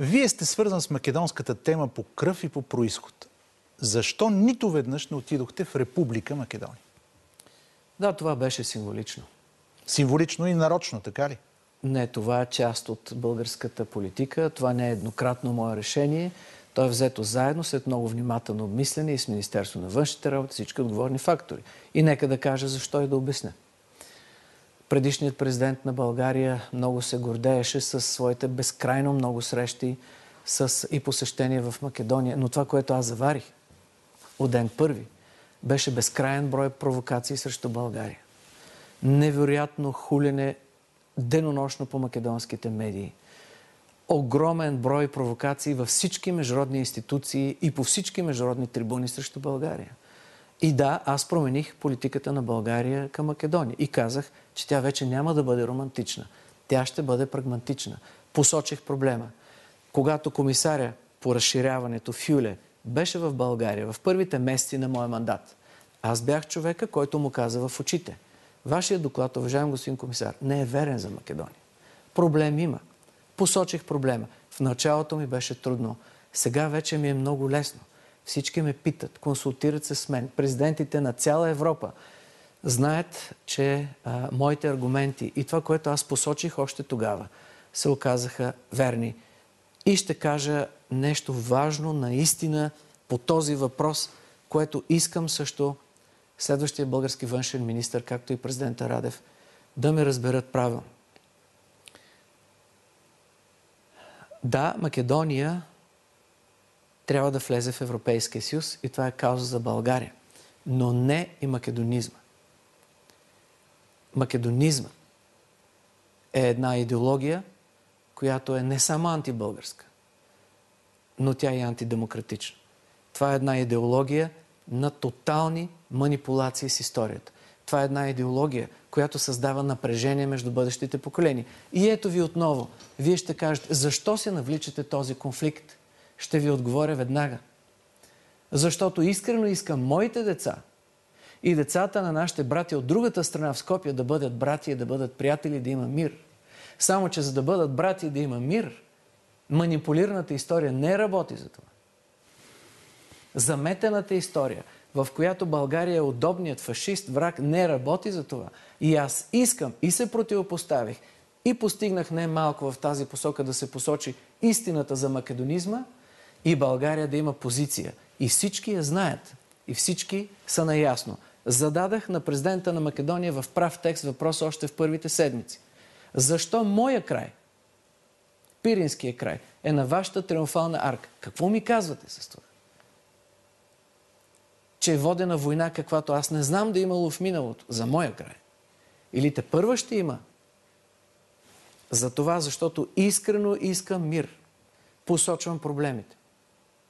Вие сте свързан с македонската тема по кръв и по происход. Защо нито веднъж не отидохте в Република Македония? Да, това беше символично. Символично и нарочно, така ли? Не, това е част от българската политика. Това не е еднократно мое решение. То е взето заедно след много внимателно обмислене и с Министерство на външните работи, всички отговорни фактори. И нека да кажа защо и да обясня. Предишният президент на България много се гордееше с своите безкрайно много срещи и посещения в Македония. Но това, което аз заварих от ден първи, беше безкрайен брой провокации срещу България. Невероятно хулене денонощно по македонските медии. Огромен брой провокации във всички международни институции и по всички международни трибуни срещу България. И да, аз промених политиката на България към Македония и казах, че тя вече няма да бъде романтична. Тя ще бъде прагматична. Посочих проблема. Когато комисаря по разширяването Фюле беше в България в първите месеци на моя мандат, аз бях човека, който му каза в очите: вашия доклад, уважаем господин комисар, не е верен за Македония. Проблем има. Посочих проблема. В началото ми беше трудно. Сега вече ми е много лесно. Всички ме питат, консултират се с мен. Президентите на цяла Европа знаят, че моите аргументи и това, което аз посочих още тогава, се оказаха верни. И ще кажа нещо важно наистина по този въпрос, което искам също следващия български външен министър, както и президента Радев, да ме разберат правилно. Да, Македония трябва да влезе в Европейския съюз и това е кауза за България. Но не и македонизма. Македонизма е една идеология, която е не само антибългарска, но тя е антидемократична. Това е една идеология на тотални манипулации с историята. Това е една идеология, която създава напрежение между бъдещите поколения. И ето ви отново. Вие ще кажете, защо се навличате този конфликт? Ще ви отговоря веднага. Защото искрено искам моите деца и децата на нашите братя от другата страна в Скопие да бъдат братя и да бъдат приятели, да има мир. Само че за да бъдат братя и да има мир, манипулираната история не работи за това. Заметената история, в която България е удобният фашист, враг, не работи за това. И аз искам и се противопоставих и постигнах не малко в тази посока да се посочи истината за македонизма и България да има позиция. И всички я знаят. И всички са наясно. Зададах на президента на Македония в прав текст въпрос още в първите седмици. Защо моя край, Пиринския край, е на вашата триумфална арка? Какво ми казвате с това? Че е водена война, каквато аз не знам да е имало в миналото, за моя край. Или те първа ще има. За това, защото искрено искам мир. Посочвам проблемите.